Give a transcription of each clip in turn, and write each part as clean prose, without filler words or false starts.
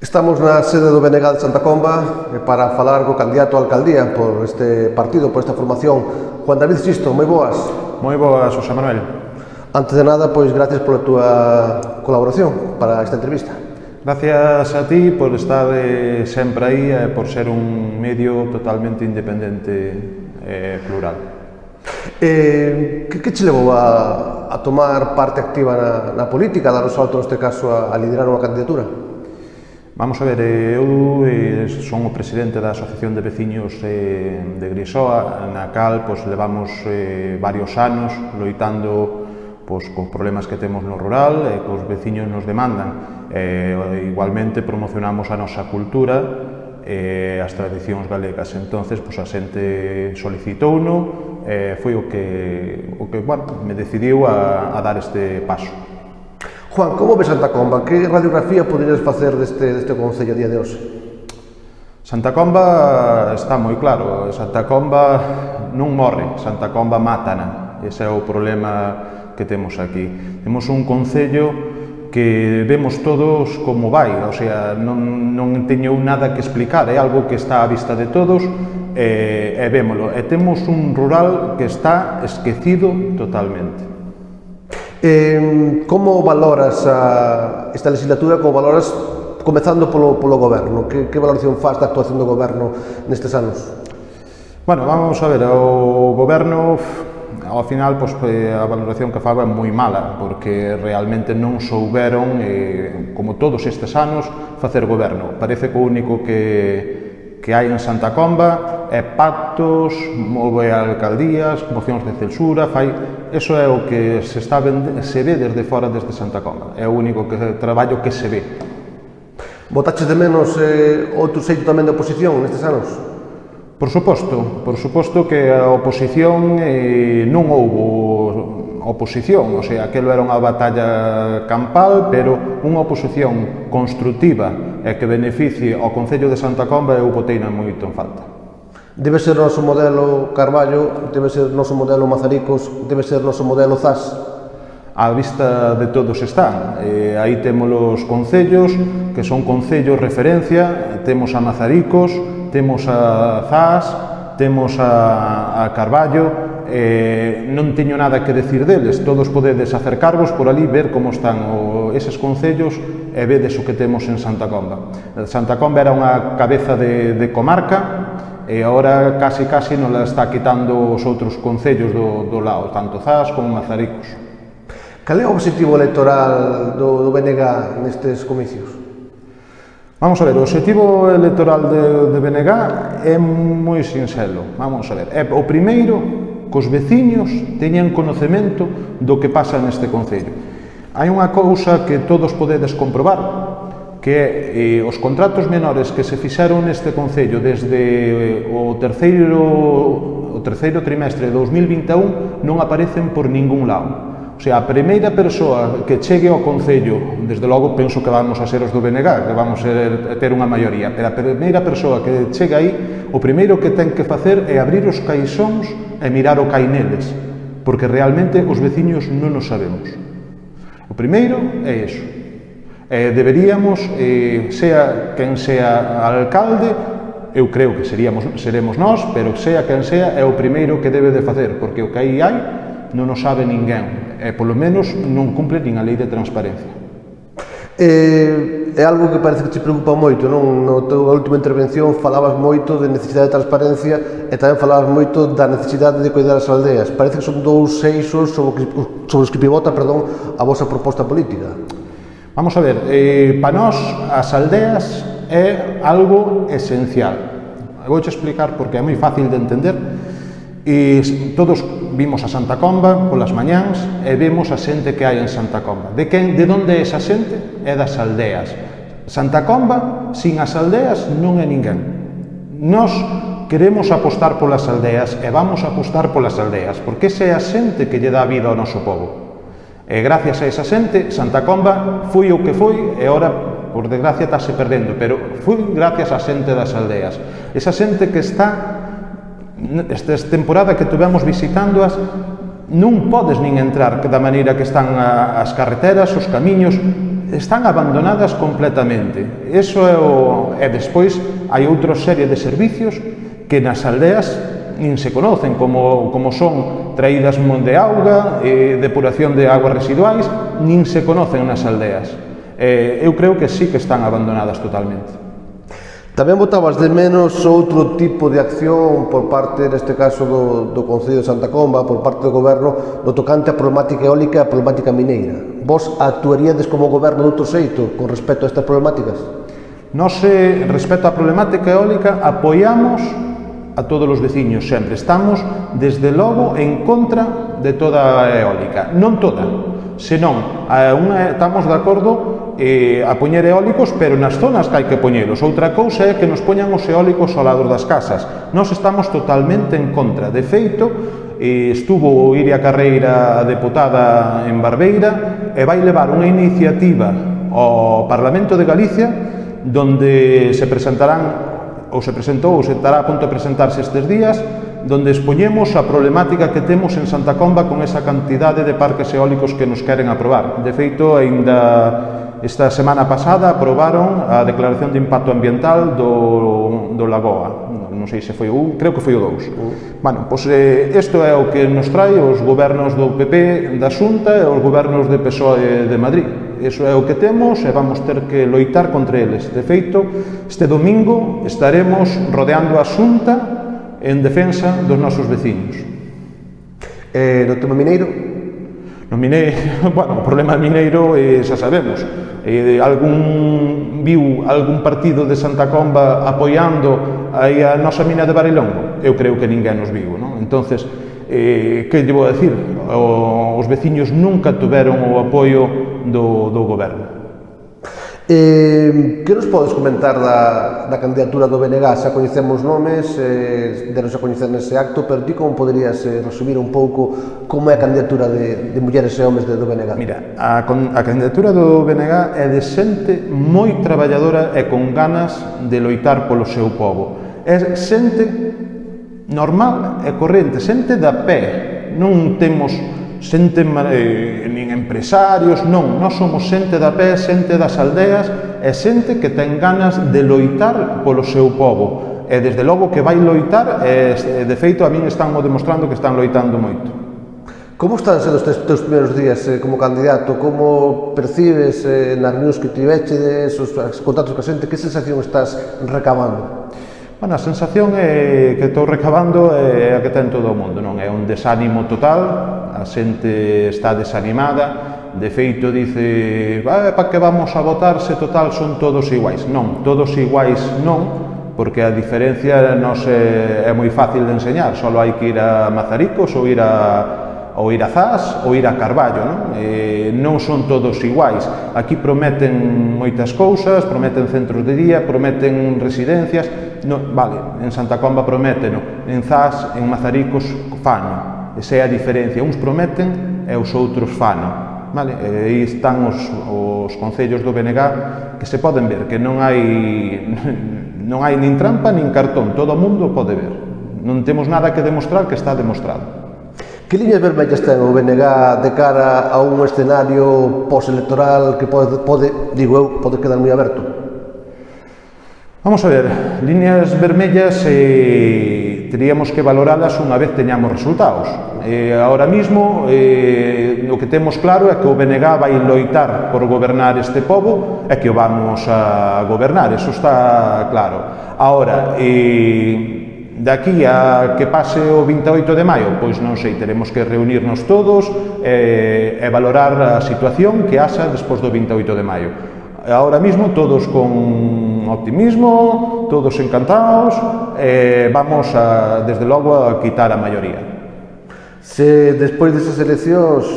Estamos na sede do BNG de Santa Comba para falar co candidato a alcaldía por este partido, por esta formación, Juan David Sisto. Moi boas. Moi boas, José Manuel. Antes de nada, pois gracias pola túa colaboración para esta entrevista. Gracias a ti por estar sempre aí e por ser un medio totalmente independente e plural. Que che levou a tomar parte activa na política, a dar o salto neste caso a liderar unha candidatura? Vamos a ver, eu son o presidente da Asociación de Veciños de Grisoa, na cal levamos varios anos loitando cos problemas que temos no rural e cos veciños nos demandan. Igualmente promocionamos a nosa cultura e as tradicións galegas. Entonces, a xente solicitouno, foi o que me decidiu a dar este paso. Juan, como ves Santa Comba? Que radiografía poderías facer deste concello a día de hoxe? Santa Comba está moi claro. Santa Comba non morre, Santa Comba mátana. Ese é o problema que temos aquí. Temos un concello que vemos todos como vai, o sea, non teño nada que explicar, é algo que está á vista de todos e vémolo. E temos un rural que está esquecido totalmente. Como valoras esta legislatura, como valoras comezando polo goberno? Que valoración faz da actuación do goberno nestes anos? Bueno, vamos a ver, o goberno ao final a valoración que faba é moi mala, porque realmente non souberon, como todos estes anos, facer goberno. Parece que o único que hai en Santa Comba é pactos, move alcaldías, mocións de censura, eso é o que se ve desde fora desde Santa Comba, é o único traballo que se ve. Botaches de menos outro xeito tamén de oposición nestes anos? Por suposto que a oposición non houbo oposición, o sea, aquilo era unha batalla campal, pero unha oposición construtiva e que beneficie ao Concello de Santa Comba eu boteina moito en falta. Debe ser o noso modelo Carballo, debe ser o noso modelo Mazaricos, debe ser o noso modelo Zas? A vista de todos están. Aí temos os concellos, que son concellos referencia, temos a Mazaricos, temos a Zas, temos a Carballo, non teño nada que decir deles, todos podedes acercarvos por ali, ver como están eses concellos e vedes o que temos en Santa Comba. Santa Comba era unha cabeza de comarca e agora casi nos la está quitando os outros concellos do lado, tanto Zas como Mazaricos. Cal é o objetivo electoral do BNG nestes comicios? Vamos a ver, o objetivo electoral de BNG é moi sinxelo. Vamos a ver, o primeiro, que os veciños teñan conocemento do que pasa neste concello. Hai unha cousa que todos podedes comprobar, que os contratos menores que se fixeron neste concello desde o terceiro trimestre de 2021 non aparecen por ningún lado. O sea, a primeira persoa que chegue ao Concello, desde logo penso que vamos a ser os do BNG, que vamos a ter unha maioría, pero a primeira persoa que chegue aí, o primeiro que ten que facer é abrir os caixóns e mirar o que hai neles, porque realmente os veciños non o sabemos. O primeiro é iso. Deberíamos, sea quen sea alcalde, eu creo que seremos nós, pero sea quen sea, é o primeiro que debe de facer, porque o que aí hai non o sabe ninguén, e polo menos non cumple nin a lei de transparencia. É algo que parece que te preocupa moito, non? Na tua última intervención falabas moito de necesidade de transparencia e tamén falabas moito da necesidade de cuidar as aldeas. Parece que son dous eixos sobre os que pivota a vosa proposta política. Vamos a ver, para nós as aldeas é algo esencial. Vouche explicar porque é moi fácil de entender. E todos vimos a Santa Comba polas mañáns e vemos a xente que hai en Santa Comba. De onde é esa xente? É das aldeas. Santa Comba, sin as aldeas, non é ninguén. Nós queremos apostar polas aldeas e vamos apostar polas aldeas, porque esa é a xente que lle dá vida ao noso povo. E gracias a esa xente, Santa Comba foi o que foi e ora, por desgracia, estáse perdendo, pero foi gracias á xente das aldeas. Esa xente que está esta temporada que tuvemos visitándoas non podes nin entrar da maneira que están as carreteras, os camiños, están abandonadas completamente. Eso e despois hai outra serie de servicios que nas aldeas nin se conocen, como son traídas de auga, depuración de aguas residuais, nin se conocen nas aldeas. Eu creo que sí que están abandonadas totalmente. Tamén botabas de menos outro tipo de acción por parte, neste caso, do Concello de Santa Comba, por parte do Goberno, no tocante a problemática eólica e a problemática mineira. Vos actuaríades como Goberno de outro xeito con respecto a estas problemáticas? Nos, respecto á problemática eólica, apoiamos a todos os veciños sempre. Estamos, desde logo, en contra de toda a eólica. Non toda, senón, estamos de acordo a poñer eólicos, pero nas zonas que hai que poñelos. Outra cousa é que nos poñan os eólicos ao lado das casas. Nós estamos totalmente en contra. De feito, estuvo Iria Carreira, a deputada en Barbeira, e vai levar unha iniciativa ao Parlamento de Galicia donde se presentarán ou se presentou, ou se estará a punto de presentarse estes días, donde expoñemos a problemática que temos en Santa Comba con esa cantidade de parques eólicos que nos queren aprobar. De feito, aínda esta semana pasada aprobaron a declaración de impacto ambiental do Lagoa. Non sei se foi o 1, creo que foi o 2. Bueno, pois isto é o que nos trae os gobernos do PP da Xunta e os gobernos de PSOE de Madrid. Iso é o que temos e vamos ter que loitar contra eles. De feito, este domingo estaremos rodeando a Xunta en defensa dos nosos veciños. No tema mineiro? No mineiro, bueno, o problema mineiro xa sabemos. Viu algún partido de Santa Comba apoiando aí a nosa mina de Barilongo? Eu creo que ninguén nos viu, non? Entonces, que lle vou a decir? Os veciños nunca tuveron o apoio do goberno. Que nos podes comentar da candidatura do BNG? Xa coñecemos nomes, denos a coñecer nese acto, pero ti como poderías resumir un pouco como é a candidatura de mulleres e homes do BNG? Mira, a candidatura do BNG é de xente moi traballadora e con ganas de loitar polo seu povo. É xente normal e corrente, xente da pé. Non temos xente nin empresarios, non, nós somos xente da pé, xente das aldeas e xente que ten ganas de loitar polo seu povo e desde logo que vai loitar e de feito a min están demostrando que están loitando moito. Como están sendo os teus primeiros días como candidato? Como percibes nas reunións que tiveches, os contactos con a xente, que sensación estás recabando? Bueno, a sensación que estou recabando é a que ten todo o mundo, non? É un desánimo total, a xente está desanimada, de feito dice, para que vamos a votar se total son todos iguais? Non, todos iguais non, porque a diferencia nos é moi fácil de enseñar, só hai que ir a Mazaricos ou ir a Zas ou ir a Carballo, non? Non son todos iguais. Aquí prometen moitas cousas, prometen centros de día, prometen residencias, vale, en Santa Comba prométeno, en Zas, en Mazaricos fano. Esa é a diferencia, uns prometen e os outros fano. Vale? Aí están os concellos do BNG que se poden ver, que non hai nin trampa nin cartón, todo o mundo pode ver. Non temos nada que demostrar que está demostrado. Que liñas vermellas ten o BNG de cara a un escenario postelectoral que pode quedar moi aberto? Vamos a ver, líneas vermellas teríamos que valoralas unha vez teñamos resultados. Ahora mismo, o que temos claro é que o BNG vai loitar por gobernar este pobo e que o vamos a gobernar, eso está claro. Ahora, de aquí a que pase o 28 de maio, pois non sei, teremos que reunirnos todos e valorar a situación que haxa despois do 28 de maio. Ahora mismo todos con optimismo, todos encantados, vamos desde logo a quitar a maioría. Se despois desas eleccións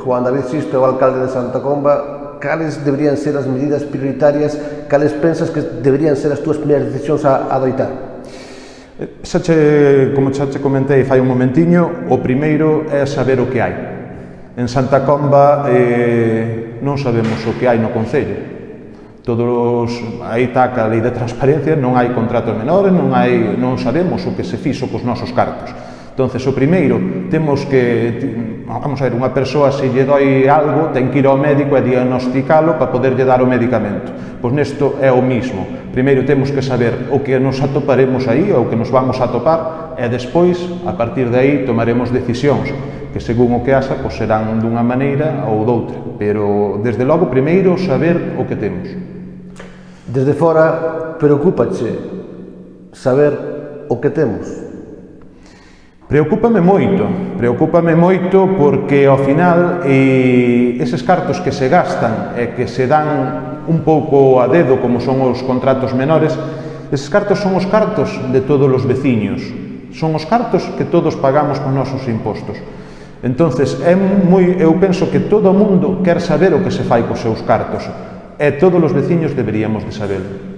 Juan David Sisto é o alcalde de Santa Comba, cales deberían ser as medidas prioritarias, cales pensas que deberían ser as túas primeiras decisións a adoitar? Como xa te comentei fai un momentiño, o primeiro é saber o que hai. En Santa Comba non sabemos o que hai no Concello. Aí taca a lei de transparencia, non hai contratos menores, non sabemos o que se fixo cos nosos cartos. Entonces, o primeiro, temos que, vamos a ver, unha persoa se lle doi algo, ten que ir ao médico e diagnosticalo para poderlle dar o medicamento. Pois nesto é o mismo. Primeiro temos que saber o que nos atoparemos aí, ou o que nos vamos a atopar, e despois, a partir de aí, tomaremos decisións, que según o que haxa, pois serán dunha maneira ou doutra. Pero, desde logo, primeiro, saber o que temos. Desde fora, preocúpache saber o que temos? Preocúpame moito porque ao final eses cartos que se gastan e que se dan un pouco a dedo como son os contratos menores, eses cartos son os cartos de todos os veciños, son os cartos que todos pagamos con nosos impostos. Entonces, eu penso que todo o mundo quer saber o que se fai cos seus cartos e todos os veciños deberíamos de sabelo.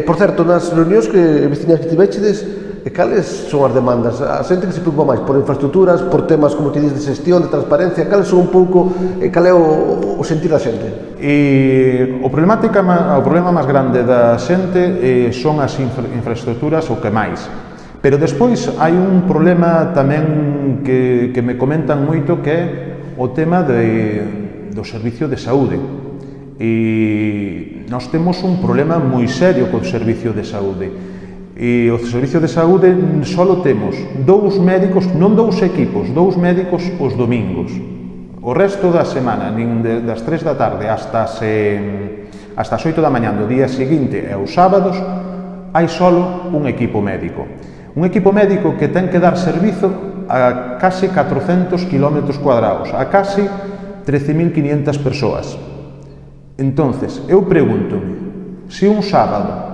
Por certo, nas reunións veciñas que tivechedes, cales son as demandas? A xente que se preocupa máis por infraestructuras, por temas, como te dices, de xestión, de transparencia, cales son un pouco, cal é o sentir da xente? O problema máis grande da xente son as infraestructuras o que máis. Pero despois hai un problema tamén que me comentan moito, que é o tema do servicio de saúde. E nós temos un problema moi serio co servicio de saúde. E o servicio de saúde só temos 2 médicos, non 2 equipos, 2 médicos os domingos. O resto da semana, nin das 3 da tarde hasta as 8 da mañá do día seguinte e os sábados, hai só un equipo médico. Un equipo médico que ten que dar servizo a case 400 km cuadrados, a case 13.500 persoas. Entonces, eu pregúntome, se un sábado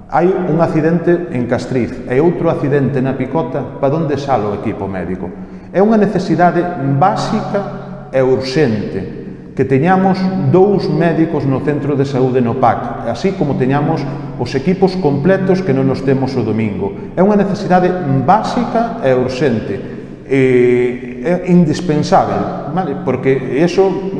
hai un accidente en Castriz e outro accidente na Picota, para onde sale o equipo médico? É unha necesidade básica e urxente que teñamos 2 médicos no centro de saúde no PAC, así como teñamos os equipos completos que non nos temos o domingo. É unha necesidade básica e urxente, é indispensável, vale? Porque iso,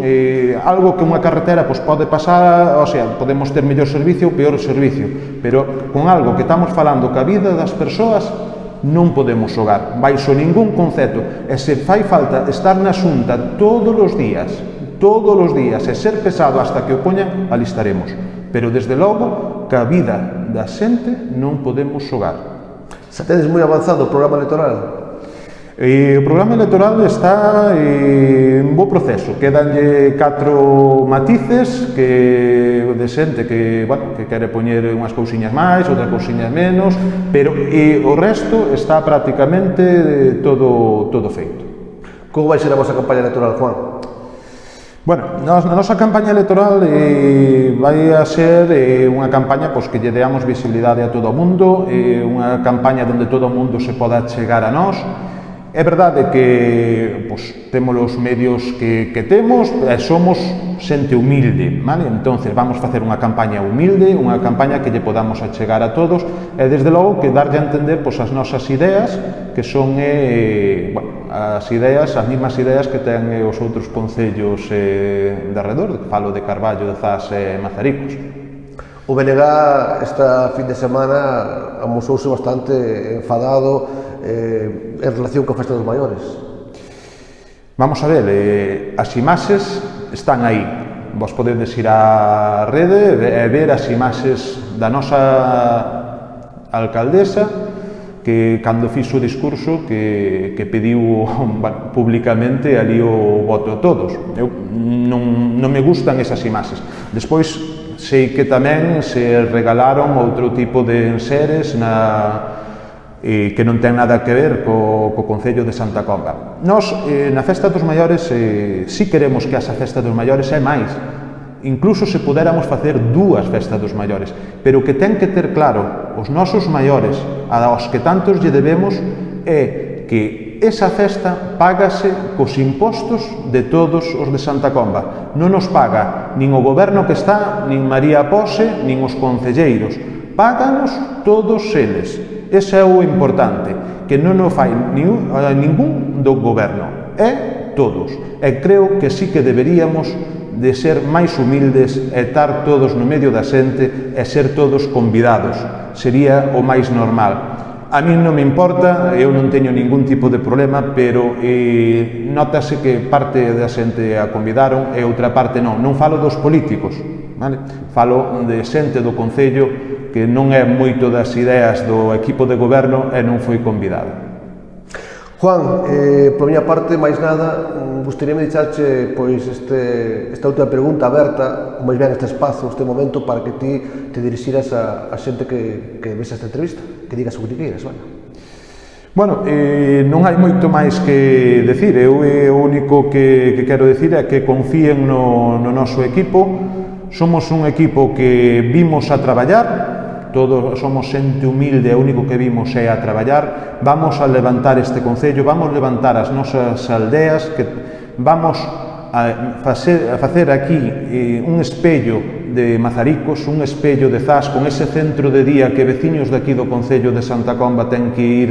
algo que unha carretera pode pasar, o sea, podemos ter mellor servicio ou peor servicio, pero con algo que estamos falando que a vida das persoas non podemos xogar, baixo ningún concepto, e se fai falta estar na xunta todos os días, e ser pesado hasta que o poñan, ali estaremos. Pero, desde logo, que a vida da xente non podemos xogar. Xa tedes moi avanzado o programa electoral? O programa electoral está en bo proceso, quedanlle 4 matices de xente que quere poñer unhas cousiñas máis, outras cousiñas menos, pero o resto está prácticamente todo feito. Como vai ser a vosa campaña electoral, Juan? Bueno, na nosa campaña electoral vai a ser unha campaña que lle deamos visibilidade a todo o mundo, unha campaña onde todo o mundo se poda chegar a nós. É verdade que temos os medios que temos e somos xente humilde, vale? Entonces vamos facer unha campaña humilde, unha campaña que lle podamos achegar a todos e desde logo que darlle a entender as nosas ideas, que son as mesmas ideas que ten os outros concellos de arredor, falo de Carballo, de Zas e Mazaricos. O BNG esta fin de semana amosouse bastante enfadado en relación coa festa dos maiores. Vamos a ver, as imaxes están aí. Vos podedes ir á rede e ver as imaxes da nosa alcaldesa que cando fixo o discurso que pediu públicamente ali o voto a todos. Non me gustan esas imaxes. Despois sei que tamén se regalaron outro tipo de enseres que non ten nada que ver co Concello de Santa Comba. Nós, na Festa dos Maiores, si queremos que esa Festa dos Maiores é máis. Incluso se pudéramos facer 2 Festas dos Maiores, pero o que ten que ter claro os nosos maiores, aos que tantos lle debemos, é que esa festa págase cos impostos de todos os de Santa Comba. Non nos paga nin o goberno que está, nin María Pose, nin os concelleiros. Páganos todos eles. Ese é o importante, que non o fai ningún do goberno, é todos. E creo que sí que deberíamos de ser máis humildes e estar todos no medio da xente e ser todos convidados. Sería o máis normal. A mí non me importa, eu non teño ningún tipo de problema, pero notase que parte da xente a convidaron e outra parte non. Non falo dos políticos, vale? Falo de xente do Concello que non é moito das ideas do equipo de goberno e non foi convidado. Juan, por miña parte, máis nada, gustaríame deixarche pois esta última pregunta aberta, máis ben este espazo, este momento, para que ti te dirixiras a xente que ves esta entrevista, que digas o que ti queiras, vale? Bueno, non hai moito máis que decir, eu o único que quero decir é que confíen no noso equipo, somos un equipo que vimos a traballar, todos somos xente humilde, o único que vimos é a traballar, vamos a levantar este Concello, vamos levantar as nosas aldeas, que vamos a facer aquí un espello de Mazaricos, un espello de Zas, con ese centro de día que veciños daqui do Concello de Santa Comba ten que ir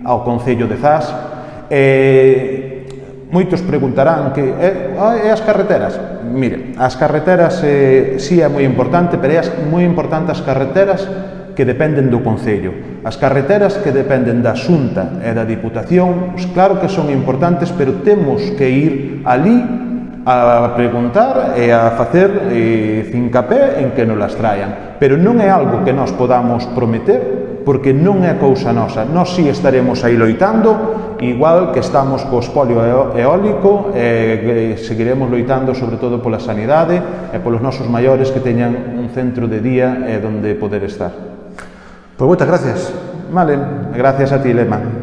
ao Concello de Zas. Moitos preguntarán que e as carreteras? Mire, as carreteras si é moi importante, pero é moi importante as carreteras que dependen do Concello. As carreteras que dependen da Xunta e da Diputación, claro que son importantes, pero temos que ir ali a preguntar e a facer fincapé en que nos las traian. Pero non é algo que nós podamos prometer, porque non é cousa nosa. Nós si estaremos aí loitando, igual que estamos co espolio eólico, e seguiremos loitando sobre todo pola sanidade e polos nosos maiores que teñan un centro de día onde poder estar. Pois moitas gracias. Vale, gracias a ti, Lema.